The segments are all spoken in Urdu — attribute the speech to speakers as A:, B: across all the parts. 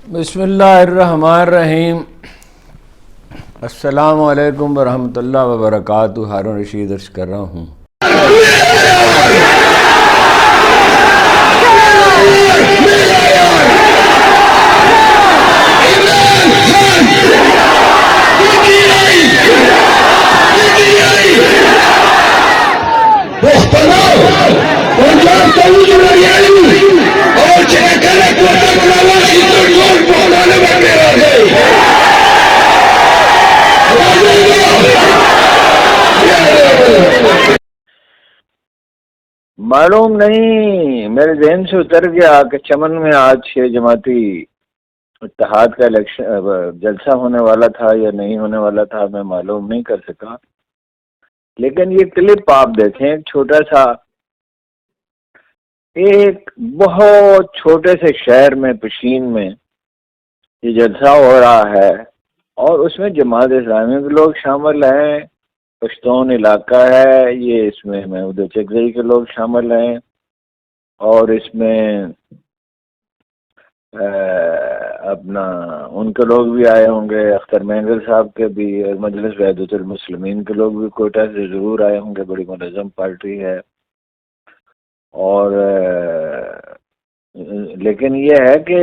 A: بسم اللہ الرحمن الرحیم۔ السلام علیکم ورحمۃ اللہ وبرکاتہ۔ ہارون رشید عرض کر رہا ہوں۔ معلوم نہیں، میرے ذہن سے اتر گیا کہ چمن میں آج 6 جماعتی اتحاد کا جلسہ ہونے والا تھا یا نہیں ہونے والا تھا، میں معلوم نہیں کر سکا۔ لیکن یہ کلپ آپ دیکھیں، ایک چھوٹا سا، ایک بہت چھوٹے سے شہر میں، پشین میں یہ جلسہ ہو رہا ہے، اور اس میں جماعت اسلامی کے لوگ شامل ہیں، پشتون علاقہ ہے یہ، اس میں محمود چکزئی کے لوگ شامل ہیں، اور اس میں اپنا ان کے لوگ بھی آئے ہوں گے، اختر مینگل صاحب کے بھی، مجلس وحدت المسلمین کے لوگ بھی کوئٹہ سے ضرور آئے ہوں گے، بڑی منظم پارٹی ہے۔ اور لیکن یہ ہے کہ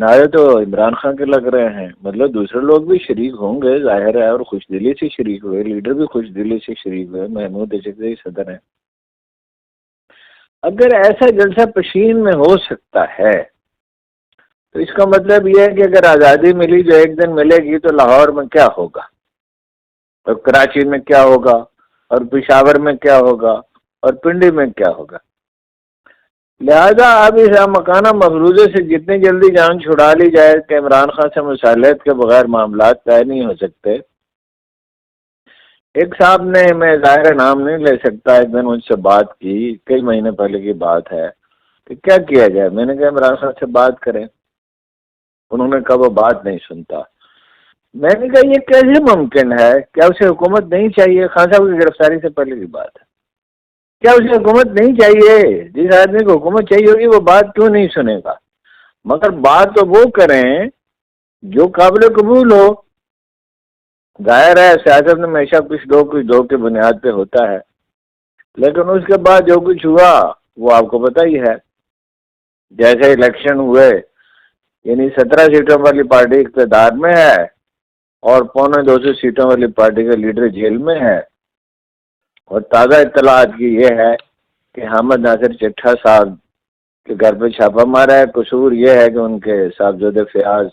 A: نعرے تو عمران خان کے لگ رہے ہیں، مطلب دوسرے لوگ بھی شریک ہوں گے ظاہر ہے، اور خوش دلی سے شریک ہوئے، لیڈر بھی خوش دلی سے شریک ہوئے، محمود چکزئی صدر ہیں۔ اگر ایسا جلسہ پشین میں ہو سکتا ہے تو اس کا مطلب یہ ہے کہ اگر آزادی ملی جو ایک دن ملے گی تو لاہور میں کیا ہوگا، اور کراچی میں کیا ہوگا، اور پشاور میں کیا ہوگا، اور پنڈی میں کیا ہوگا۔ لہذا اب اس مکانہ مفروضے سے جتنی جلدی جان چھڑا لی جائے کہ عمران خان سے مصالحت کے بغیر معاملات طے نہیں ہو سکتے۔ ایک صاحب نے، میں ظاہر نام نہیں لے سکتا، ایک دن مجھ سے بات کی، کئی مہینے پہلے کی بات ہے، کہ کیا کیا جائے۔ میں نے کہا عمران خان سے بات کریں۔ انہوں نے کہا وہ بات نہیں سنتا۔ میں نے کہا یہ کیسے ممکن ہے؟ کیا اسے حکومت نہیں چاہیے؟ خان صاحب کی گرفتاری سے پہلے کی بات ہے۔ کیا اسے حکومت نہیں چاہیے؟ جس آدمی کو حکومت چاہیے ہوگی وہ بات کیوں نہیں سنے گا؟ مگر بات تو وہ کریں جو قابل قبول ہو۔ ظاہر ہے سیاست میں ہمیشہ کچھ دو کی بنیاد پہ ہوتا ہے، لیکن اس کے بعد جو کچھ ہوا وہ آپ کو پتہ ہی ہے۔ جیسے الیکشن ہوئے، یعنی 17 سیٹوں والی پارٹی اقتدار میں ہے، اور 250 سیٹوں والی پارٹی کا لیڈر جیل میں ہے، اور تازہ اطلاعات کی یہ ہے کہ حامد ناصر چٹھا صاحب کے گھر پہ چھاپا مارا ہے۔ قصور یہ ہے کہ ان کے صاحبزادے فیاض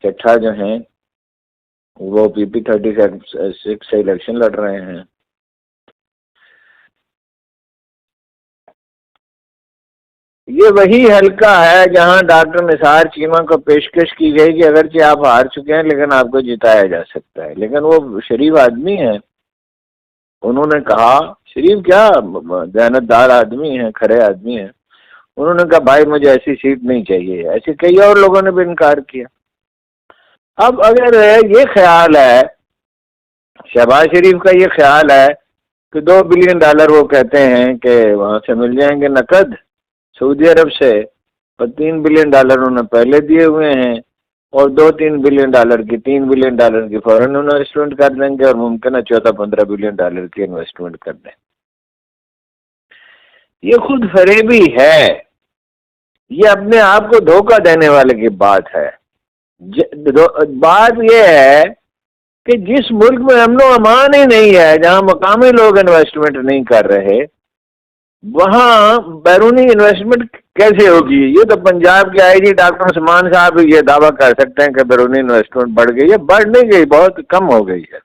A: چٹھا جو ہیں وہ پی پی 36 سے الیکشن لڑ رہے ہیں۔ یہ وہی حلقہ ہے جہاں ڈاکٹر نثار چیمہ کو پیشکش کی گئی کہ اگرچہ آپ ہار چکے ہیں لیکن آپ کو جتایا جا سکتا ہے، لیکن وہ شریف آدمی ہیں۔ انہوں نے کہا، شریف کیا، دیانتدار آدمی ہیں، کھڑے آدمی ہیں، انہوں نے کہا بھائی مجھے ایسی سیٹ نہیں چاہیے۔ ایسے کئی اور لوگوں نے بھی انکار کیا۔ اب اگر یہ خیال ہے، شہباز شریف کا یہ خیال ہے کہ $2 بلین وہ کہتے ہیں کہ وہاں سے مل جائیں گے نقد سعودی عرب سے، اور $3 بلین انہوں نے پہلے دیے ہوئے ہیں، اور $2-3 بلین کی $3 بلین کی فوراً انویسٹمنٹ کر دیں گے، اور ممکن ہے 14-15 بلین کی انویسٹمنٹ کر دیں۔ یہ خود فریبی ہے، یہ اپنے آپ کو دھوکہ دینے والے کی بات ہے۔ بات یہ ہے کہ جس ملک میں امن و امان ہی نہیں ہے، جہاں مقامی لوگ انویسٹمنٹ نہیں کر رہے، وہاں بیرونی انویسٹمنٹ کیسے ہوگی؟ یہ تو پنجاب کے آئی جی ڈاکٹر عثمان صاحب یہ دعویٰ کر سکتے ہیں کہ بیرونی انویسٹمنٹ بڑھ گئی ہے۔ بڑھ نہیں گئی، بہت کم ہو گئی ہے۔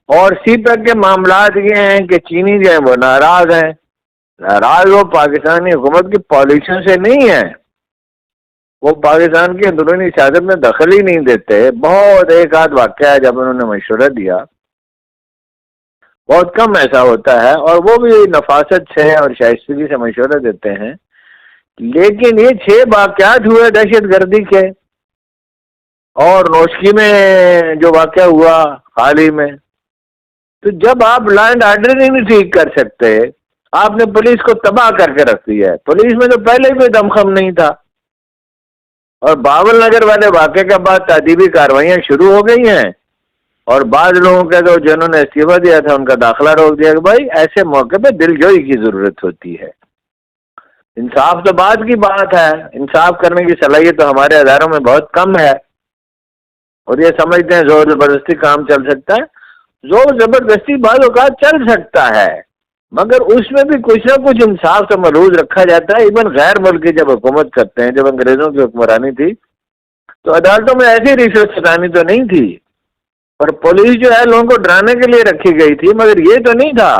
A: اور سی پیک کے معاملات یہ ہیں کہ چینی جو ہیں وہ ناراض ہیں۔ ناراض وہ پاکستانی حکومت کی پالیسیوں سے نہیں ہے، وہ پاکستان کی اندرونی سیاست میں دخل ہی نہیں دیتے۔ بہت ایک آدھ واقعہ ہے جب انہوں نے مشورہ دیا، بہت کم ایسا ہوتا ہے، اور وہ بھی نفاست سے اور شائستگی سے مشورہ دیتے ہیں۔ لیکن یہ 6 واقعات ہوئے دہشت گردی کے، اور نوشکی میں جو واقعہ ہوا حال ہی میں، تو جب آپ لا اینڈ آرڈر نہیں ٹھیک کر سکتے، آپ نے پولیس کو تباہ کر کے رکھ دیا ہے. پولیس میں تو پہلے ہی کوئی دمخم نہیں تھا. اور باول نگر والے واقعے کے بعد تعدیبی کارروائیاں شروع ہو گئی ہیں، اور بعض لوگوں کے جو جنہوں نے استعفیٰ دیا تھا ان کا داخلہ روک دیا کہ بھائی ایسے موقع پہ دل جوئی کی ضرورت ہوتی ہے. انصاف تو بعد کی بات ہے، انصاف کرنے کی صلاحیت تو ہمارے اداروں میں بہت کم ہے، اور یہ سمجھتے ہیں زور زبردستی کام چل سکتا ہے. زور زبردستی بعض اوقات چل سکتا ہے، مگر اس میں بھی کچھ نہ کچھ انصاف تو ملحوظ رکھا جاتا ہے. ایون غیر ملکی جب حکومت کرتے ہیں، جب انگریزوں کی حکمرانی تھی تو عدالتوں میں ایسی رشوت ستانی تو نہیں تھی، اور پولیس جو ہے لوگوں کو ڈرانے کے لیے رکھی گئی تھی. مگر یہ تو نہیں تھا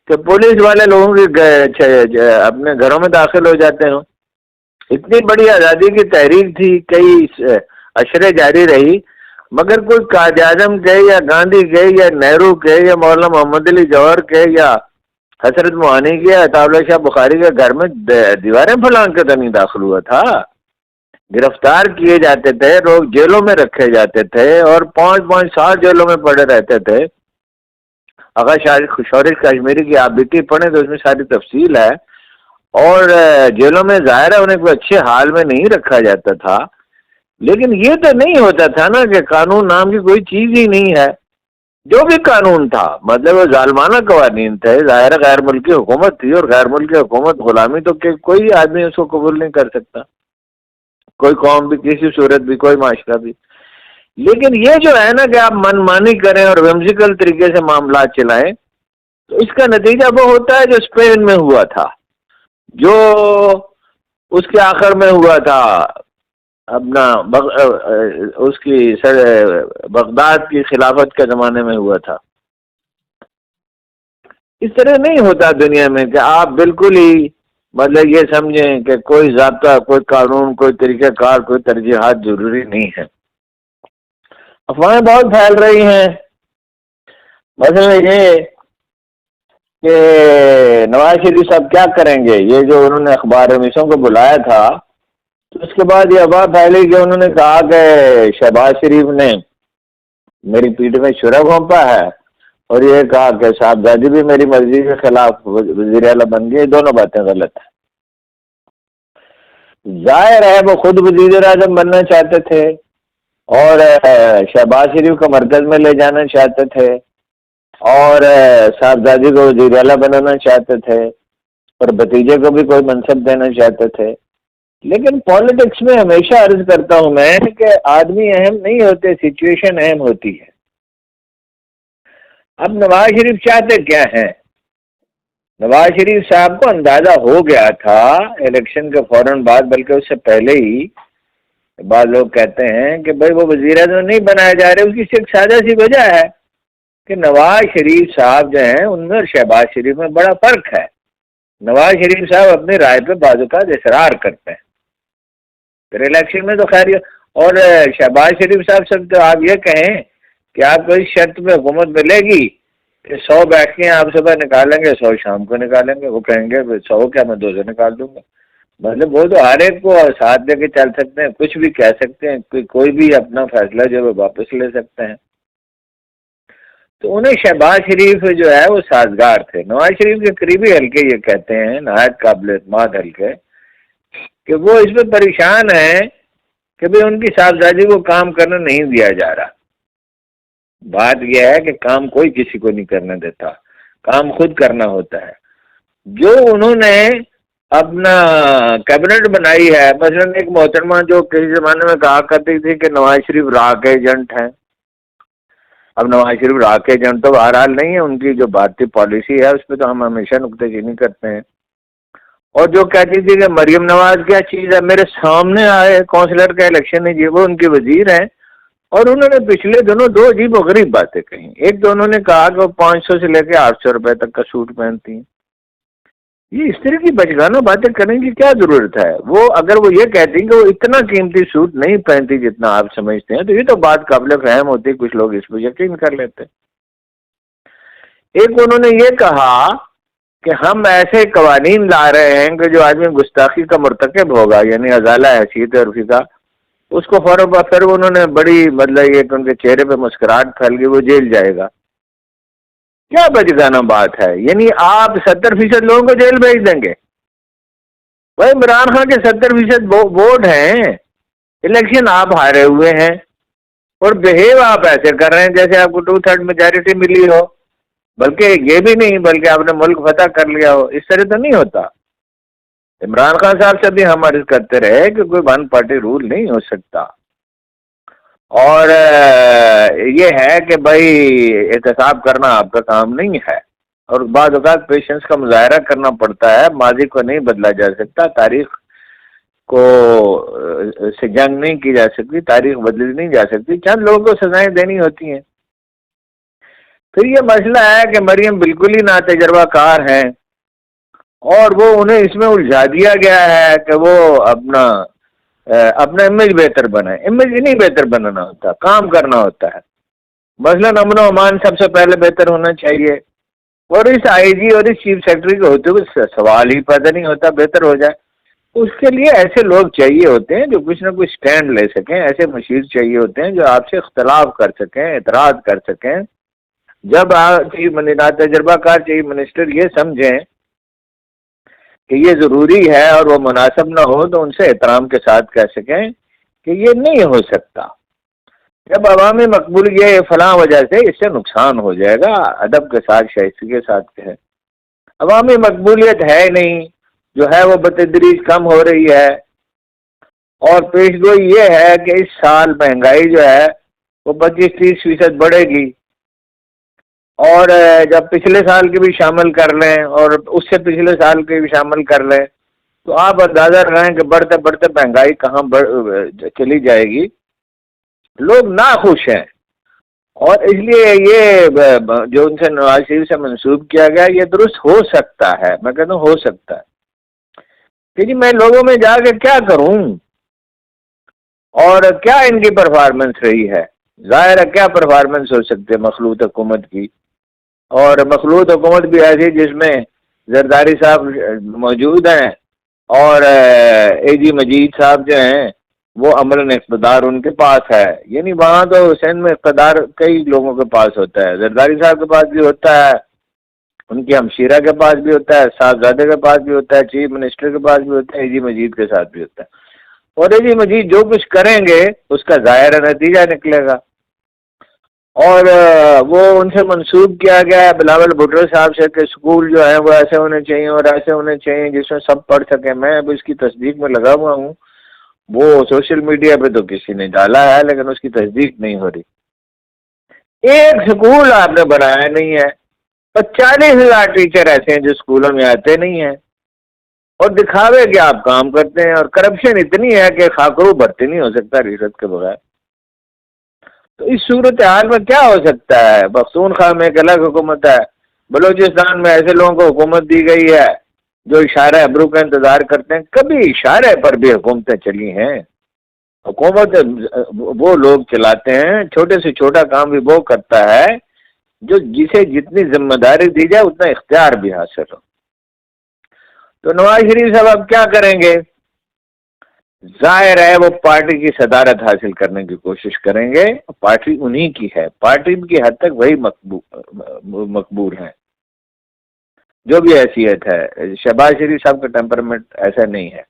A: کہ پولیس والے لوگوں کی اپنے گھروں میں داخل ہو جاتے ہوں. اتنی بڑی آزادی کی تحریک تھی، کئی اشرے جاری رہی، مگر کوئی قائد اعظم کے یا گاندھی کے یا نہرو کے یا مولانا محمد علی جوہر کے یا حضرت موہانی کے یا عطا اللہ شاہ بخاری کے گھر میں دیواریں پھلانگ کے تو نہیں داخل ہوا تھا. گرفتار کیے جاتے تھے، لوگ جیلوں میں رکھے جاتے تھے، اور 5-5 سال جیلوں میں پڑے رہتے تھے. اگر شورش کشمیری کی آپ بیٹی پڑھیں تو اس میں ساری تفصیل ہے. اور جیلوں میں ظاہر ہے انہیں کوئی اچھے حال میں نہیں رکھا جاتا تھا، لیکن یہ تو نہیں ہوتا تھا نا کہ قانون نام کی کوئی چیز ہی نہیں ہے. جو بھی قانون تھا مطلب وہ ظالمانہ قوانین تھے. ظاہر غیر ملکی حکومت تھی، اور غیر ملکی حکومت غلامی تو کہ کوئی آدمی اس کو قبول نہیں کر سکتا، کوئی قوم بھی، کسی صورت بھی، کوئی معاشرہ بھی. لیکن یہ جو ہے نا کہ آپ من مانی کریں اور ویمزیکل طریقے سے معاملات چلائیں، تو اس کا نتیجہ وہ ہوتا ہے جو اسپین میں ہوا تھا، جو اس کے آخر میں ہوا تھا اپنا اس کی بغداد کی خلافت کے زمانے میں ہوا تھا. اس طرح نہیں ہوتا دنیا میں کہ آپ بالکل ہی مطلب یہ سمجھیں کہ کوئی ضابطہ، کوئی قانون، کوئی طریقہ کار، کوئی ترجیحات ضروری نہیں ہے. افواہیں بہت پھیل رہی ہیں. مثلا یہ کہ نواز شریف صاحب کیا کریں گے، یہ جو انہوں نے اخبار رمیشوں کو بلایا تھا تو اس کے بعد یہ افواہ پھیلی کہ انہوں نے کہا کہ شہباز شریف نے میری پیٹھ میں چھرا گھونپا ہے، اور یہ کہا کہ صاحبزادی بھی میری مرضی کے خلاف وزیر اعلیٰ بن گئی. دونوں باتیں غلط ہیں. ظاہر ہے وہ خود وزیر اعظم بننا چاہتے تھے، اور شہباز شریف کو مرکز میں لے جانا چاہتے تھے، اور صاحبزادی کو وزیر اعلیٰ بنانا چاہتے تھے، اور بھتیجے کو بھی کوئی منصب دینا چاہتے تھے. لیکن پالیٹکس میں ہمیشہ عرض کرتا ہوں میں کہ آدمی اہم نہیں ہوتے، سچویشن اہم ہوتی ہے. اب نواز شریف چاہتے کیا ہیں؟ نواز شریف صاحب کو اندازہ ہو گیا تھا الیکشن کے فوراً بعد، بلکہ اس سے پہلے ہی. بعض لوگ کہتے ہیں کہ بھائی وہ وزیر اعظم نہیں بنائے جا رہے، اس کی ایک سادہ سی وجہ ہے کہ نواز شریف صاحب جو ہیں ان میں اور شہباز شریف میں بڑا فرق ہے. نواز شریف صاحب اپنی رائے پہ بعض اوقات اصرار کرتے ہیں، پھر الیکشن میں تو خیر. اور شہباز شریف صاحب سے تو آپ یہ کہیں کہ آپ کو اس شرط میں حکومت ملے گی کہ 100 بیٹھیں آپ صبح نکالیں گے، 100 شام کو نکالیں گے، وہ کہیں گے 100 کیا میں 200 نکال دوں گا. مطلب وہ تو ہر ایک کو ساتھ لے کے چل سکتے ہیں، کچھ بھی کہہ سکتے ہیں، کوئی بھی اپنا فیصلہ جو ہے واپس لے سکتے ہیں. تو انہیں شہباز شریف جو ہے وہ سازگار تھے. نواز شریف کے قریبی حلقے یہ کہتے ہیں، نہایت قابل اعتماد حلقے، کہ وہ اس پہ پریشان ہیں کہ بھئی ان کی صاحبزادی کو کام کرنا نہیں دیا جا رہا. بات یہ ہے کہ کام کوئی کسی کو نہیں کرنے دیتا، کام خود کرنا ہوتا ہے. جو انہوں نے اپنا کیبنٹ بنائی ہے، مثلا ایک محترمہ جو کسی زمانے میں کہا کرتی تھی کہ نواز شریف راہ کے ایجنٹ ہیں. اب نواز شریف راہ کے ایجنٹ تو بہرحال نہیں ہے، ان کی جو بھارتی پالیسی ہے اس پہ تو ہم ہمیشہ نکتہ چینی کرتے ہیں. اور جو کہتی تھی کہ مریم نواز کیا چیز ہے، میرے سامنے آئے کونسلر کا الیکشن ہے جی، وہ ان کے وزیر ہیں، اور انہوں نے پچھلے دنوں 2 عجیب و غریب باتیں کہیں. ایک تو انہوں نے کہا کہ وہ 500 سے لے کے 800 روپے تک کا سوٹ پہنتی ہیں. یہ اس طرح کی بچگانہ باتیں کرنے کی کیا ضرورت ہے؟ وہ اگر وہ یہ کہتی ہیں کہ وہ اتنا قیمتی سوٹ نہیں پہنتی جتنا آپ سمجھتے ہیں، تو یہ تو بات قابل فہم ہوتی، کچھ لوگ اس پہ یقین کر لیتے. ایک انہوں نے یہ کہا کہ ہم ایسے قوانین لا رہے ہیں کہ جو آدمی گستاخی کا مرتکب ہوگا، یعنی ازالہ حیثیت عرفی کا، اس کو فوراً پھر انہوں نے بڑی مطلب یہ کہ ان کے چہرے پہ مسکراہٹ پھیل گئی، وہ جیل جائے گا. کیا بچگانا بات ہے؟ یعنی آپ 70% لوگوں کو جیل بھیج دیں گے؟ بھائی عمران خان کے 70% ووٹ ہیں، الیکشن آپ ہارے ہوئے ہیں، اور بہیو آپ ایسے کر رہے ہیں جیسے آپ کو 2/3 میجارٹی ملی ہو، بلکہ یہ بھی نہیں، بلکہ آپ نے ملک فتح کر لیا ہو۔ اس طرح تو نہیں ہوتا۔ عمران خان صاحب سے بھی ہم عرض کرتے رہے کہ کوئی ون پارٹی رول نہیں ہو سکتا، اور یہ ہے کہ بھائی احتساب کرنا آپ کا کام نہیں ہے، اور بعض اوقات پیشنس کا مظاہرہ کرنا پڑتا ہے۔ ماضی کو نہیں بدلا جا سکتا، تاریخ کو سے جنگ نہیں کی جا سکتی، تاریخ بدلی نہیں جا سکتی، چند لوگوں کو سزائیں دینی ہوتی ہیں۔ پھر یہ مسئلہ ہے کہ مریم بالکل ہی ناتجربہ کار ہیں، اور وہ انہیں اس میں الجھا دیا گیا ہے کہ وہ اپنا امیج بہتر بنائے۔ امیج نہیں بہتر بنانا ہوتا، کام کرنا ہوتا ہے۔ مثلاً امن و امان سب سے پہلے بہتر ہونا چاہیے، اور اس آئی جی اور اس چیف سیکرٹری کے ہوتے ہوئے سوال ہی پیدا نہیں ہوتا بہتر ہو جائے۔ اس کے لیے ایسے لوگ چاہیے ہوتے ہیں جو کچھ نہ کچھ سٹینڈ لے سکیں، ایسے مشیر چاہیے ہوتے ہیں جو آپ سے اختلاف کر سکیں، اعتراض کر سکیں۔ جب آپ تجربہ کار چیف منسٹر یہ سمجھیں کہ یہ ضروری ہے اور وہ مناسب نہ ہو، تو ان سے احترام کے ساتھ کہہ سکیں کہ یہ نہیں ہو سکتا۔ جب عوامی مقبول یہ فلاں وجہ سے اس سے نقصان ہو جائے گا، ادب کے ساتھ شائستگی کے ساتھ کہیں۔ عوامی مقبولیت ہے نہیں، جو ہے وہ بتدریج کم ہو رہی ہے، اور پیشگوئی یہ ہے کہ اس سال مہنگائی جو ہے وہ 25-30% بڑھے گی، اور جب پچھلے سال کے بھی شامل کر لیں اور اس سے پچھلے سال کے بھی شامل کر لیں، تو آپ اندازہ لگائیں کہ بڑھتے بڑھتے مہنگائی کہاں چلی جائے گی۔ لوگ ناخوش ہیں، اور اس لیے یہ جو ان سے نواز شریف سے منسوب کیا گیا یہ درست ہو سکتا ہے۔ میں کہتا ہوں ہو سکتا ہے کہ جی میں لوگوں میں جا کے کیا کروں، اور کیا ان کی پرفارمنس رہی ہے۔ ظاہر ہے کیا پرفارمنس ہو سکتی ہے مخلوط حکومت کی، اور مخلوط حکومت بھی ایسی جس میں زرداری صاحب موجود ہیں، اور اے جی مجید صاحب جو ہیں وہ عملاً اقتدار ان کے پاس ہے۔ یعنی وہاں تو سندھ میں اقتدار کئی لوگوں کے پاس ہوتا ہے، زرداری صاحب کے پاس بھی ہوتا ہے، ان کی ہمشیرہ کے پاس بھی ہوتا ہے، صاحبزادے کے پاس بھی ہوتا ہے، چیف منسٹر کے پاس بھی ہوتا ہے، اے جی مجید کے ساتھ بھی ہوتا ہے۔ اور اے جی مجید جو کچھ کریں گے اس کا ظاہر نتیجہ نکلے گا، اور وہ ان سے منسوب کیا گیا ہے بلاول بھٹو صاحب سے کہ اسکول جو ہیں وہ ایسے ہونے چاہیے اور ایسے ہونے چاہیے جس میں سب پڑھ سکیں۔ میں اب اس کی تصدیق میں لگا ہوا ہوں، وہ سوشل میڈیا پہ تو کسی نے ڈالا ہے لیکن اس کی تصدیق نہیں ہو رہی۔ ایک سکول آپ نے بنایا نہیں ہے، 40,000 ٹیچر ایسے ہیں جو اسکولوں میں آتے نہیں ہیں، اور دکھاوے کہ آپ کام کرتے ہیں، اور کرپشن اتنی ہے کہ خاکرو بھرتی نہیں ہو سکتا رشوت کے بغیر۔ تو اس صورتحال میں کیا ہو سکتا ہے؟ پختون خان میں ایک الگ حکومت ہے، بلوچستان میں ایسے لوگوں کو حکومت دی گئی ہے جو اشارہ ابرو کا انتظار کرتے ہیں۔ کبھی اشارے پر بھی حکومتیں چلی ہیں؟ حکومت وہ لوگ چلاتے ہیں، چھوٹے سے چھوٹا کام بھی وہ کرتا ہے جو جسے جتنی ذمہ داری دی جائے اتنا اختیار بھی حاصل ہو۔ تو نواز شریف صاحب اب کیا کریں گے؟ ظاہر ہے وہ پارٹی کی صدارت حاصل کرنے کی کوشش کریں گے، پارٹی انہی کی ہے، پارٹی کی حد تک وہی مقبول ہیں جو بھی حیثیت ہے۔ شہباز شریف صاحب کا ٹیمپرمنٹ ایسا نہیں ہے۔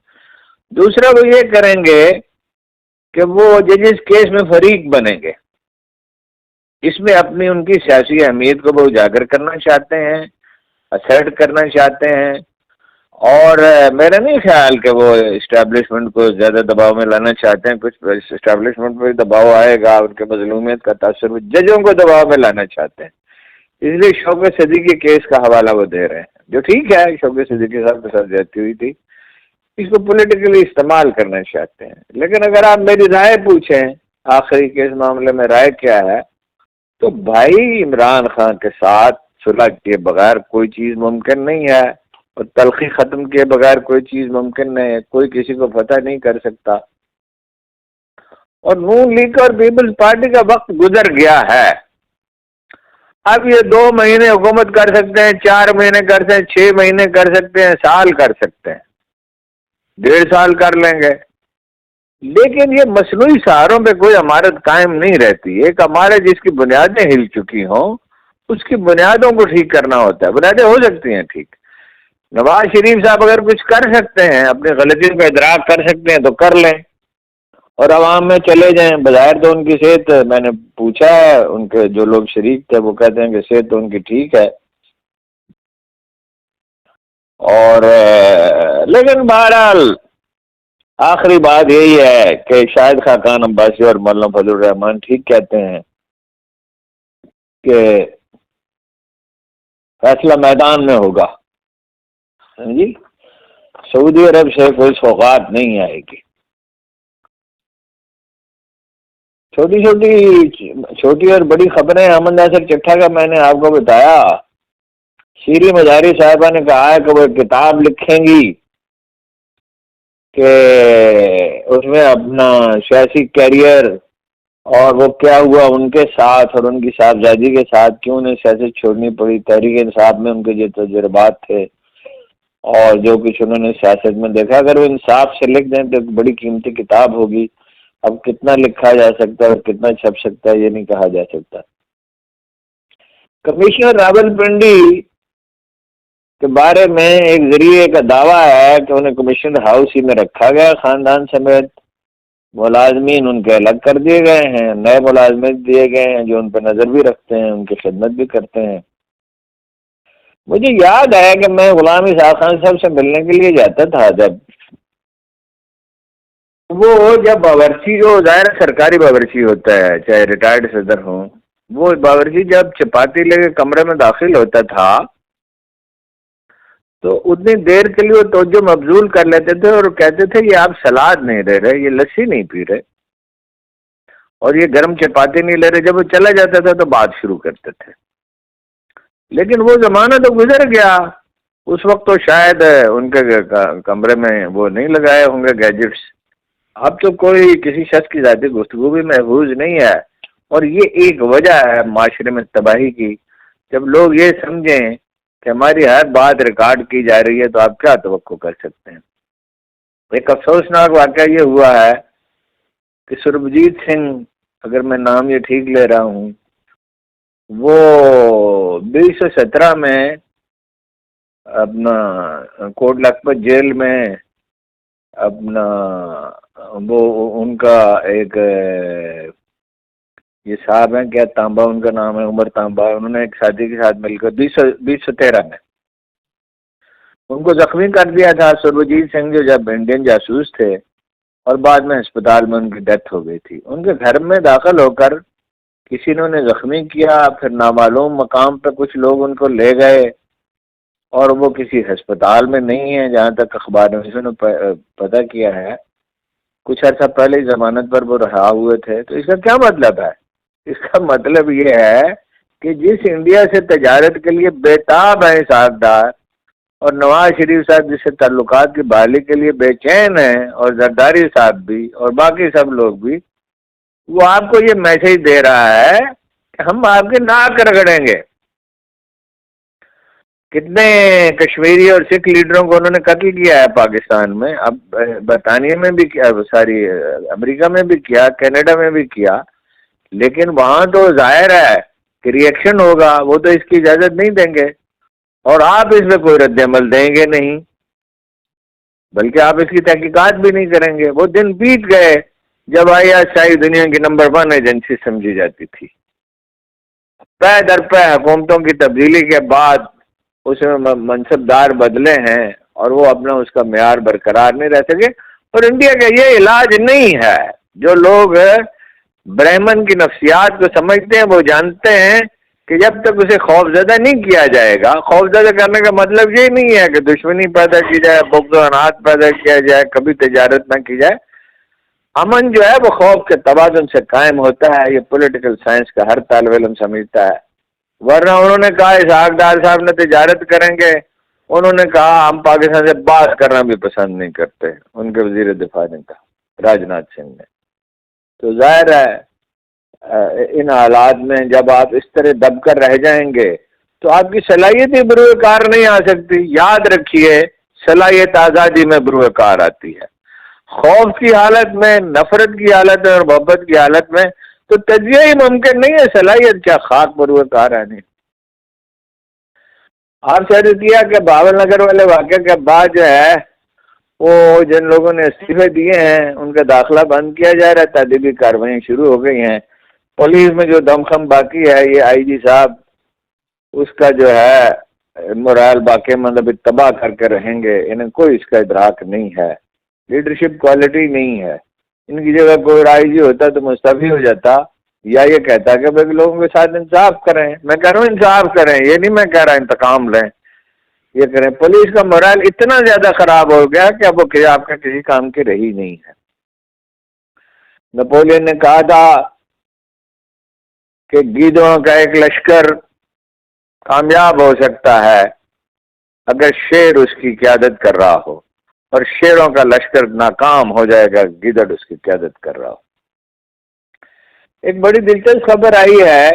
A: دوسرا وہ یہ کریں گے کہ وہ ججز کیس میں فریق بنیں گے، اس میں اپنی ان کی سیاسی اہمیت کو وہ اجاگر کرنا چاہتے ہیں، اسرٹ کرنا چاہتے ہیں، اور میرا نہیں خیال کہ وہ اسٹیبلشمنٹ کو زیادہ دباؤ میں لانا چاہتے ہیں۔ کچھ اسٹیبلشمنٹ پہ دباؤ آئے گا، ان کے مظلومیت کا تاثر ججوں کو دباؤ میں لانا چاہتے ہیں، اس لیے شوکت صدیقی کیس کا حوالہ وہ دے رہے ہیں، جو ٹھیک ہے، شوکت صدیقی صاحب کے ساتھ زیادتی ہوئی تھی، اس کو پولیٹیکلی استعمال کرنا چاہتے ہیں۔ لیکن اگر آپ میری رائے پوچھیں آخری کے اس معاملے میں رائے کیا ہے، تو بھائی عمران خان کے ساتھ صلح کیے بغیر کوئی چیز ممکن نہیں ہے، اور تلخی ختم کیے بغیر کوئی چیز ممکن نہیں ہے، کوئی کسی کو فتح نہیں کر سکتا۔ اور نون لیگ اور پیپلز پارٹی کا وقت گزر گیا ہے، اب یہ 2 مہینے حکومت کر سکتے ہیں، 4 مہینے کر سکتے ہیں، 6 مہینے کر سکتے ہیں، سال کر سکتے ہیں، 1.5 سال کر لیں گے، لیکن یہ مصنوعی سہاروں پہ کوئی عمارت قائم نہیں رہتی۔ ایک عمارت جس کی بنیادیں ہل چکی ہوں اس کی بنیادوں کو ٹھیک کرنا ہوتا ہے. بنیادیں ہو سکتی ہیں ٹھیک. نواز شریف صاحب اگر کچھ کر سکتے ہیں، اپنی غلطیوں کا ادراک کر سکتے ہیں تو کر لیں اور عوام میں چلے جائیں. بظاہر تو ان کی صحت، میں نے پوچھا ہے ان کے جو لوگ شریک تھے وہ کہتے ہیں کہ صحت تو ان کی ٹھیک ہے. اور لیکن بہرحال آخری بات یہی ہے کہ شاہد خاقان عباسی اور مولانا فضل الرحمان ٹھیک کہتے ہیں کہ فیصلہ میدان میں ہوگا. جی، سعودی عرب سے کوئی سوغات نہیں آئے گی. چھوٹی اور بڑی خبریں. امن ناصر چٹھا کا میں نے آپ کو بتایا، شیریں مزاری صاحبہ نے کہا ہے کہ وہ کتاب لکھیں گی کہ اس میں اپنا سیاسی کیریئر اور وہ کیا ہوا ان کے ساتھ اور ان کی صاحبزادی کے ساتھ، کیوں انہیں سیاست چھوڑنی پڑی، تحریک انصاف میں ان کے جو تجربات تھے اور جو کچھ انہوں نے سیاست میں دیکھا. اگر وہ انصاف سے لکھ دیں تو ایک بڑی قیمتی کتاب ہوگی. اب کتنا لکھا جا سکتا ہے اور کتنا چھپ سکتا ہے یہ نہیں کہا جا سکتا. کمشنر راول پنڈی کے بارے میں ایک ذریعے کا دعویٰ ہے کہ انہیں کمشنر ہاؤس ہی میں رکھا گیا، خاندان سمیت ملازمین ان کے الگ کر دیے گئے ہیں، نئے ملازمین دیے گئے ہیں جو ان پہ نظر بھی رکھتے ہیں، ان کی خدمت بھی کرتے ہیں. مجھے یاد ہے کہ میں غلام اسحاق خان صاحب سے ملنے کے لیے جاتا تھا، جب باورچی جو ظاہر سرکاری باورچی ہوتا ہے چاہے ریٹائرڈ صدر ہوں، وہ باورچی جب چپاتی لے کے کمرے میں داخل ہوتا تھا تو اتنی دیر کے لیے وہ توجہ مبذول کر لیتے تھے اور کہتے تھے یہ آپ سلاد نہیں لے رہے، یہ لسی نہیں پی رہے اور یہ گرم چپاتی نہیں لے رہے. جب وہ چلا جاتا تھا تو بات شروع کرتے تھے. لیکن وہ زمانہ تو گزر گیا. اس وقت تو شاید ان کے کمرے میں وہ نہیں لگائے ہوں گے گیجٹس. اب تو کوئی کسی شخص کی ذاتی گفتگو بھی محفوظ نہیں ہے اور یہ ایک وجہ ہے معاشرے میں تباہی کی. جب لوگ یہ سمجھیں کہ ہماری ہر بات ریکارڈ کی جا رہی ہے تو آپ کیا توقع کر سکتے ہیں. ایک افسوسناک واقعہ یہ ہوا ہے کہ سربجیت سنگھ، اگر میں نام یہ ٹھیک لے رہا ہوں، وہ 2017 میں اپنا کوٹ لکھپت جیل میں اپنا وہ ان کا ایک یہ صاحب ہیں، کیا تانبا ان کا نام ہے، عمر تانبا، انہوں نے ایک ساتھی کے ساتھ مل کر 2013 میں ان کو زخمی کر دیا تھا. سربجیت سنگھ جو جب انڈین جاسوس تھے اور بعد میں ہسپتال میں ان کی ڈیتھ ہو گئی تھی. ان کے گھر میں داخل ہو کر کسی نے انہیں زخمی کیا، پھر نامعلوم مقام پہ کچھ لوگ ان کو لے گئے اور وہ کسی ہسپتال میں نہیں ہیں جہاں تک اخبار نویسوں نے پتہ کیا ہے. کچھ عرصہ پہلے ضمانت پر وہ رہا ہوئے تھے. تو اس کا کیا مطلب ہے؟ اس کا مطلب یہ ہے کہ جس انڈیا سے تجارت کے لیے بیتاب ہیں ساکھدار اور نواز شریف صاحب جس سے تعلقات کی بحالی کے لیے بے چین ہیں اور زرداری صاحب بھی اور باقی سب لوگ بھی، وہ آپ کو یہ میسج دے رہا ہے کہ ہم آپ کے ناک رگڑیں گے. کتنے کشمیری اور سکھ لیڈروں کو انہوں نے قتل کیا ہے پاکستان میں. اب برطانیہ میں بھی کیا، ساری امریکہ میں بھی کیا، کینیڈا میں بھی کیا، لیکن وہاں تو ظاہر ہے کہ ری ایکشن ہوگا. وہ تو اس کی اجازت نہیں دیں گے اور آپ اس میں کوئی رد عمل دیں گے نہیں، بلکہ آپ اس کی تحقیقات بھی نہیں کریں گے. وہ دن بیت گئے جب ISI دنیا کی نمبر 1 ایجنسی سمجھی جاتی تھی. پے در پے حکومتوں کی تبدیلی کے بعد اس میں منصب دار بدلے ہیں اور وہ اپنا اس کا معیار برقرار نہیں رہ سکے. اور انڈیا کا یہ علاج نہیں ہے. جو لوگ برہمن کی نفسیات کو سمجھتے ہیں وہ جانتے ہیں کہ جب تک اسے خوف زدہ نہیں کیا جائے گا، خوف زدہ کرنے کا مطلب یہ نہیں ہے کہ دشمنی پیدا کی جائے، بغض و عناد پیدا کیا جائے، کبھی تجارت نہ کی جائے. امن جو ہے وہ خوف کے توازن سے قائم ہوتا ہے. یہ پولیٹیکل سائنس کا ہر طالب علم سمجھتا ہے. ورنہ انہوں نے کہا اسحاق ڈار صاحب نے تجارت کریں گے، انہوں نے کہا ہم پاکستان سے بات کرنا بھی پسند نہیں کرتے، ان کے وزیر دفاع نے کہا، راجناتھ سنگھ نے. تو ظاہر ہے ان حالات میں جب آپ اس طرح دب کر رہ جائیں گے تو آپ کی صلاحیت ہی بروئے کار نہیں آ سکتی. یاد رکھیے صلاحیت آزادی میں بروئے کار آتی ہے. خوف کی حالت میں، نفرت کی حالت میں اور محبت کی حالت میں تو تجزیہ ہی ممکن نہیں ہے. صلاحیت کیا خاک بروئے کار آنی. آپ سے عرض کیا کہ بہاول نگر والے واقعے کے بعد جو ہے وہ جن لوگوں نے استعفے دیے ہیں ان کا داخلہ بند کیا جا رہا ہے، تعدیبی کارروائیاں شروع ہو گئی ہیں۔ پولیس میں جو دمخم باقی ہے، یہ آئی جی صاحب اس کا جو ہے مرال باقی مطلب تباہ کر کے رہیں گے، انہیں کوئی اس کا ادراک نہیں ہے، لیڈرشپ کوالٹی نہیں ہے۔ ان کی جگہ کوئی آئی جی ہوتا تو مستعفی ہو جاتا، یا یہ کہتا کہ بھائی لوگوں کے ساتھ انصاف کریں۔ میں کہہ رہا ہوں انصاف کریں، یہ نہیں میں کہہ رہا انتقام لیں، یہ کریں۔ پولیس کا مرال اتنا زیادہ خراب ہو گیا کہ اب وہ آپ کا کسی کام کی رہی نہیں ہے۔ نپولین نے کہا تھا کہ گیدڑوں کا ایک لشکر کامیاب ہو سکتا ہے اگر شیر اس کی قیادت کر رہا ہو، اور شیروں کا لشکر ناکام ہو جائے گا گیدڑ اس کی قیادت کر رہا ہو۔ ایک بڑی دلچسپ خبر آئی ہے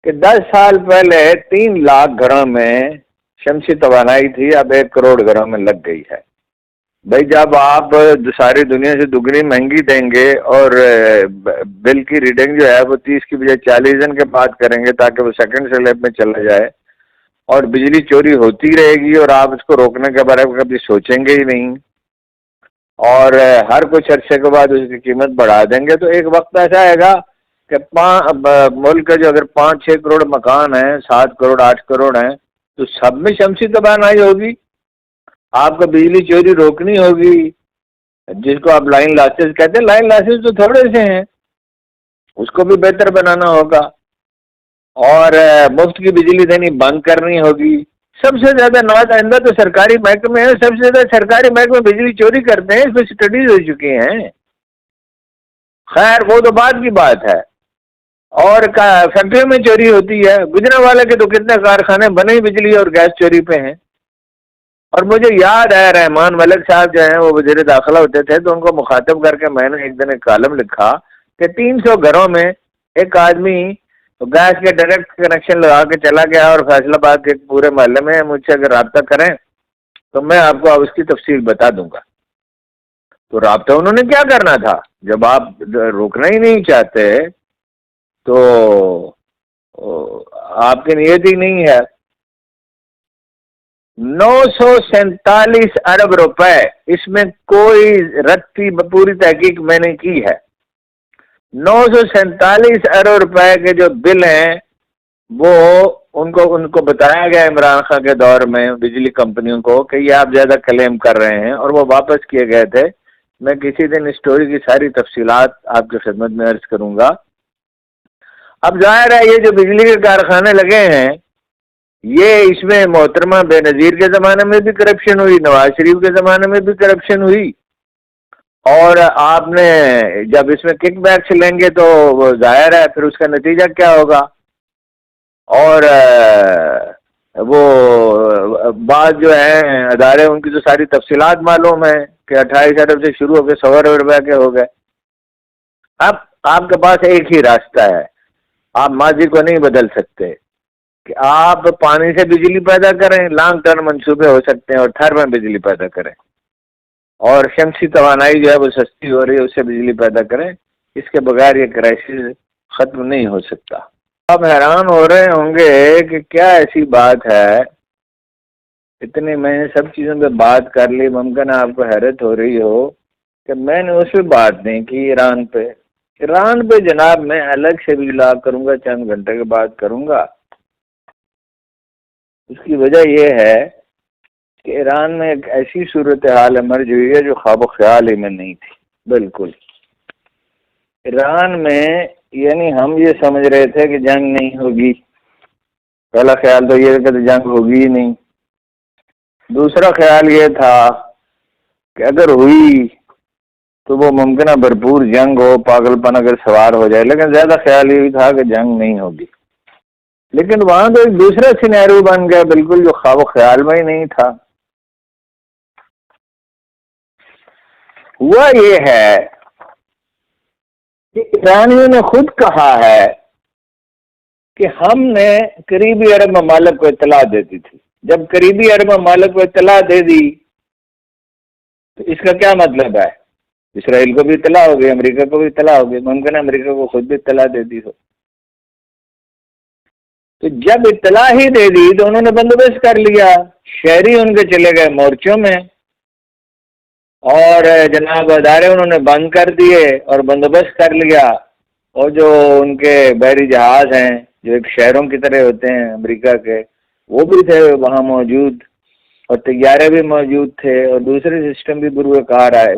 A: کہ 10 سال پہلے 3 لاکھ گھروں میں شمسی توانائی تھی، اب 1 کروڑ گھروں میں لگ گئی ہے۔ بھائی جب آپ ساری دنیا سے دگنی مہنگی دیں گے اور بل کی ریڈنگ جو ہے وہ 30 کی بجائے 40 دن کے بعد کریں گے تاکہ وہ سیکنڈ سلیب میں چلا جائے، اور بجلی چوری ہوتی رہے گی اور آپ اس کو روکنے کے بارے میں کبھی سوچیں گے ہی نہیں، اور ہر کچھ عرصے کے بعد اس کی قیمت بڑھا دیں گے، تو ایک وقت ایسا آئے گا کہ ملک کے جو اگر 5-6 کروڑ مکان ہیں، 7 کروڑ 8 کروڑ ہیں، تو سب میں شمسی توانائی ہوگی۔ آپ کو بجلی چوری روکنی ہوگی، جس کو آپ لائن لاسز کہتے ہیں، لائن لاسز تو تھوڑے سے ہیں، اس کو بھی بہتر بنانا ہوگا، اور مفت کی بجلی دینی بند کرنی ہوگی۔ سب سے زیادہ نواز آئندہ تو سرکاری محکمے ہیں، سب سے زیادہ سرکاری محکمے بجلی چوری کرتے ہیں، اس پہ اسٹڈیز ہو چکی ہیں۔ خیر وہ تو بعد کی بات ہے، اور فیکٹریوں میں چوری ہوتی ہے، گجرانوالے کے تو کتنے کارخانے بنے بجلی اور گیس چوری پہ ہیں۔ اور مجھے یاد ہے رحمان ملک صاحب جو ہیں وہ وزیر داخلہ ہوتے تھے، تو ان کو مخاطب کر کے میں نے ایک دن ایک کالم لکھا کہ 300 گھروں میں ایک آدمی گیس کے ڈائریکٹ کنیکشن لگا کے چلا گیا، اور فیصل آباد کے پورے محلے میں مجھ سے اگر رابطہ کریں تو میں آپ کو اب اس کی تفصیل بتا دوں گا۔ تو رابطہ انہوں نے کیا کرنا تھا؟ جب آپ روکنا ہی نہیں چاہتے تو آپ کی نیت ہی نہیں ہے۔ 947 ارب روپے، اس میں کوئی رتی پوری تحقیق میں نے کی ہے، 947 ارب روپے کے جو بل ہیں وہ ان کو بتایا گیا عمران خان کے دور میں بجلی کمپنیوں کو کہ یہ آپ زیادہ کلیم کر رہے ہیں، اور وہ واپس کیے گئے تھے۔ میں کسی دن اس اسٹوری کی ساری تفصیلات آپ کی خدمت میں عرض کروں گا۔ اب ظاہر ہے یہ جو بجلی کے کارخانے لگے ہیں، یہ اس میں محترمہ بے نظیر کے زمانے میں بھی کرپشن ہوئی، نواز شریف کے زمانے میں بھی کرپشن ہوئی، اور آپ نے جب اس میں کک بیکس لیں گے تو وہ ظاہر ہے پھر اس کا نتیجہ کیا ہوگا۔ اور وہ بعض جو ہیں ادارے ان کی تو ساری تفصیلات معلوم ہیں کہ 28 ارب سے شروع ہو کے 100 ارب روپے کے ہو گئے۔ اب آپ کے پاس ایک ہی راستہ ہے، آپ ماضی کو نہیں بدل سکتے، کہ آپ پانی سے بجلی پیدا کریں، لانگ ٹرم منصوبے ہو سکتے ہیں، اور ٹھہر میں بجلی پیدا کریں، اور شمسی توانائی جو ہے وہ سستی ہو رہی ہے، اس سے بجلی پیدا کریں۔ اس کے بغیر یہ کرائسس ختم نہیں ہو سکتا۔ آپ حیران ہو رہے ہوں گے کہ کیا ایسی بات ہے، اتنی میں نے سب چیزوں پہ بات کر لی، ممکن ہے آپ کو حیرت ہو رہی ہو کہ میں نے اس پہ بات نہیں کی ایران پہ۔ ایران پہ جناب میں الگ سے بھی لا کروں گا، چند گھنٹے کے بعد کروں گا۔ اس کی وجہ یہ ہے کہ ایران میں ایک ایسی صورتحال امرج ہوئی ہے جو خواب و خیال ہی میں نہیں تھی۔ بالکل ایران میں یعنی ہم یہ سمجھ رہے تھے کہ جنگ نہیں ہوگی، پہلا خیال تو یہ کہ جنگ ہوگی ہی نہیں، دوسرا خیال یہ تھا کہ اگر ہوئی تو وہ ممکنہ بھرپور جنگ ہو، پاگل پن اگر سوار ہو جائے، لیکن زیادہ خیال یہ تھا کہ جنگ نہیں ہوگی۔ لیکن وہاں تو ایک دوسرا سینیرو بن گیا بالکل، جو خواب و خیال میں ہی نہیں تھا۔ ہوا یہ ہے کہ ایرانیوں نے خود کہا ہے کہ ہم نے قریبی عرب ممالک کو اطلاع دے دی تھی۔ جب قریبی عرب ممالک کو اطلاع دے دی تو اس کا کیا مطلب ہے؟ اسرائیل کو بھی اطلاع ہو گئی، امریکہ کو بھی اطلاع ہو گئی، ممکن ہے امریکہ کو خود بھی اطلاع دے دی ہو۔ تو جب اطلاع ہی دے دی تو انہوں نے بندوبست کر لیا، شہری ان کے چلے گئے مورچوں میں، اور جناب ادارے انہوں نے بند کر دیے اور بندوبست کر لیا، اور جو ان کے بحری جہاز ہیں جو ایک شہروں کی طرح ہوتے ہیں امریکہ کے، وہ بھی تھے وہاں موجود، اور طیارے بھی موجود تھے، اور دوسرے سسٹم بھی بروئے کار آئے،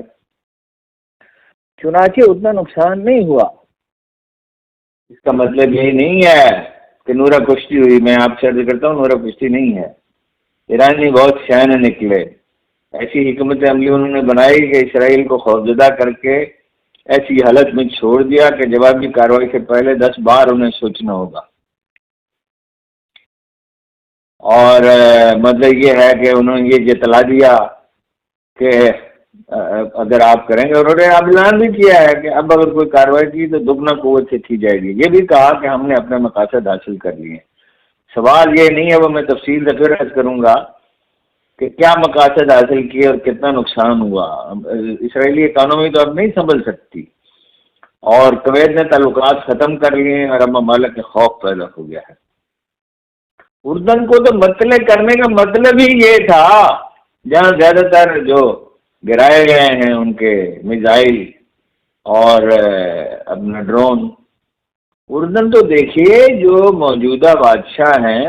A: چنانچہ اتنا نقصان نہیں ہوا۔ اس کا مطلب یہ نہیں ہے کہ نورہ کشتی ہوئی، میں آپ سے عرض کرتا ہوں نورہ کشتی نہیں ہے، ایرانی بہت شائن نکلے، ایسی حکمت عملی انہوں نے بنائی کہ اسرائیل کو خوفزدہ کر کے ایسی حالت میں چھوڑ دیا کہ جوابی کارروائی سے پہلے 10 بار انہیں سوچنا ہوگا۔ اور مطلب یہ ہے کہ انہوں نے یہ جتلا دیا کہ اگر آپ کریں گے، انہوں نے اعلان بھی کیا ہے کہ اب اگر کوئی کارروائی کی تو دگنا قوت سے کی جائے گی، یہ بھی کہا کہ ہم نے اپنے مقاصد حاصل کر لیے۔ سوال یہ نہیں ہے، وہ میں تفصیل سے پھر عرض کروں گا کہ کیا مقاصد حاصل کیے اور کتنا نقصان ہوا۔ اسرائیلی اکانومی تو اب نہیں سنبھل سکتی، اور کویت نے تعلقات ختم کر لیے اور اب ممالک کے خوف پیدا ہو گیا ہے۔ اردن کو تو مطلع کرنے کا مطلب ہی یہ تھا، جہاں زیادہ تر جو گرائے گئے ہیں ان کے میزائل اور اپنا ڈرون۔ اردن تو دیکھیے جو موجودہ بادشاہ ہیں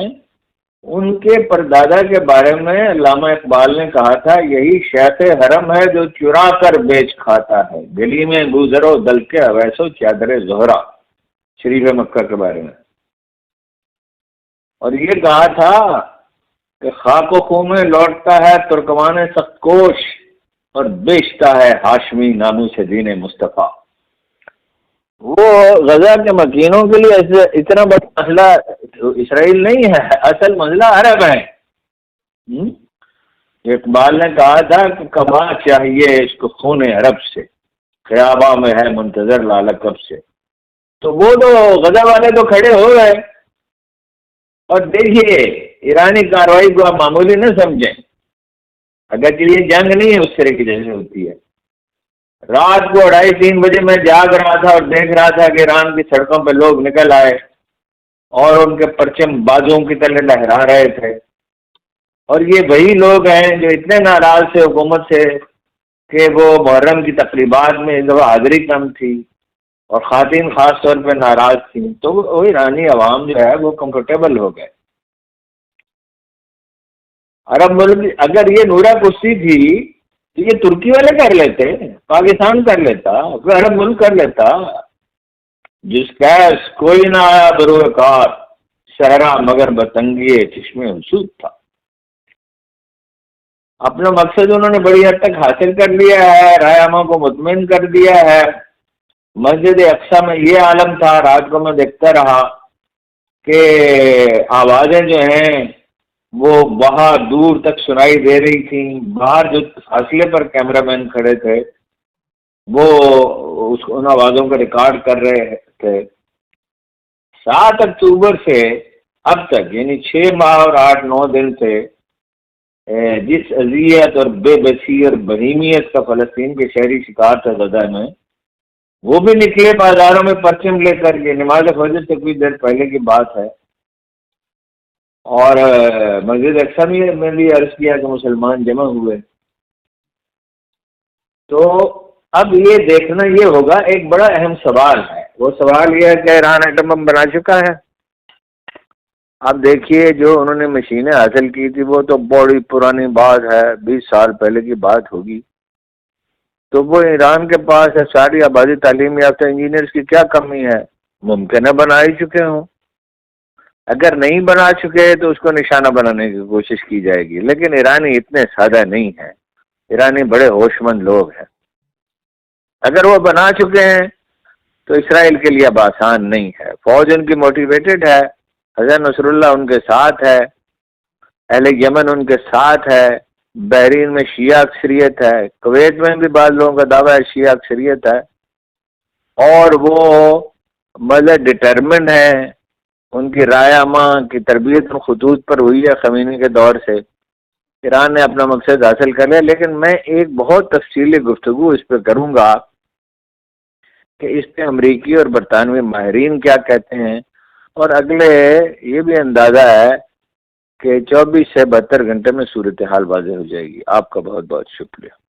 A: ان کے پردادا کے بارے میں علامہ اقبال نے کہا تھا، یہی شیخ حرم ہے جو چرا کر بیچ کھاتا ہے، گلی میں گزرو دل کے اویسو چادر زہرا، شریف مکہ کے بارے میں۔ اور یہ کہا تھا کہ خاک و خوں میں لوٹتا ہے ترکمان سخت کوش اور بیچتا ہے ہاشمی ناموس دین مصطفیٰ۔ وہ غزہ کے مکینوں کے لیے اتنا بڑا مسئلہ اسرائیل نہیں ہے، اصل مسئلہ عرب ہے۔ اقبال نے کہا تھا کہ کبا چاہیے اس کو خون عرب سے، خیاباں میں ہے منتظر لالہ کب سے۔ تو وہ تو غزہ والے تو کھڑے ہو گئے، اور دیکھیے ایرانی کارروائی کو آپ معمولی نہ سمجھیں، اگر یہ جنگ نہیں ہے اس طرح کی جیسے ہوتی ہے۔ رات کو 2:30-3 بجے میں جاگ رہا تھا اور دیکھ رہا تھا کہ ایران کی سڑکوں پہ لوگ نکل آئے اور ان کے پرچم بازوں کی طرح لہرا رہے تھے، اور یہ وہی لوگ ہیں جو اتنے ناراض تھے حکومت سے کہ وہ محرم کی تقریبات میں اس دفعہ حاضری کم تھی اور خواتین خاص طور پہ ناراض تھیں، تو وہ ایرانی عوام جو ہے وہ کمفرٹیبل ہو گئے۔ عرب ملک اگر یہ نورہ کشتی تھی تو یہ ترکی والے کر لیتے، پاکستان کر لیتا، کوئی عرب ملک کر لیتا، جس کیس کوئی نہ آیا بروئے کار، صحرا مگر بتنگی چشمے حسود تھا۔ اپنا مقصد انہوں نے بڑی حد تک حاصل کر لیا ہے، رائے عامہ کو مطمئن کر دیا ہے۔ مسجد اقصی میں یہ عالم تھا، رات کو میں دیکھتا رہا کہ آوازیں جو ہیں وہ بہت دور تک سنائی دے رہی تھیں، باہر جو فاصلے پر کیمرہ مین کھڑے تھے وہ ان آوازوں کا ریکارڈ کر رہے تھے۔ 7 اکتوبر سے اب تک یعنی 6 ماہ اور 8-9 دن سے جس اذیت اور بے بسی اور بہیمیت کا فلسطین کے شہری شکار تھا غزہ میں، وہ بھی نکلے بازاروں میں پرچم لے کر، یہ نماز فجر سے کچھ دیر پہلے کی بات ہے، اور مسجد اقصی میں بھی عرض کیا کہ مسلمان جمع ہوئے۔ تو اب یہ دیکھنا یہ ہوگا، ایک بڑا اہم سوال ہے، وہ سوال یہ ہے کہ ایران ایٹم بم بنا چکا ہے۔ اب دیکھیے جو انہوں نے مشینیں حاصل کی تھی وہ تو بڑی پرانی بات ہے، 20 سال پہلے کی بات ہوگی، تو وہ ایران کے پاس ہے ساری آبادی تعلیم یافتہ انجینئرز کی کیا کمی ہے؟ ممکن ہے بنا ہی چکے ہوں، اگر نہیں بنا چکے تو اس کو نشانہ بنانے کی کوشش کی جائے گی، لیکن ایرانی اتنے سادہ نہیں ہیں، ایرانی بڑے ہوش مند لوگ ہیں۔ اگر وہ بنا چکے ہیں تو اسرائیل کے لیے اب آسان نہیں ہے، فوج ان کی موٹیویٹڈ ہے، حضرت نصر اللہ ان کے ساتھ ہے، اہل یمن ان کے ساتھ ہے، بحرین میں شیعہ اکثریت ہے، کویت میں بھی بعض لوگوں کا دعویٰ ہے شیعہ اکثریت ہے، اور وہ مطلب ڈٹرمنڈ ہیں، ان کی رائے عامہ کی تربیت خطوط پر ہوئی ہے خمینی کے دور سے، ایران نے اپنا مقصد حاصل کر لیا۔ لیکن میں ایک بہت تفصیلی گفتگو اس پہ کروں گا کہ اس پہ امریکی اور برطانوی ماہرین کیا کہتے ہیں، اور اگلے یہ بھی اندازہ ہے کہ 24 سے 72 گھنٹے میں صورتحال واضح ہو جائے گی. آپ کا بہت بہت شکریہ.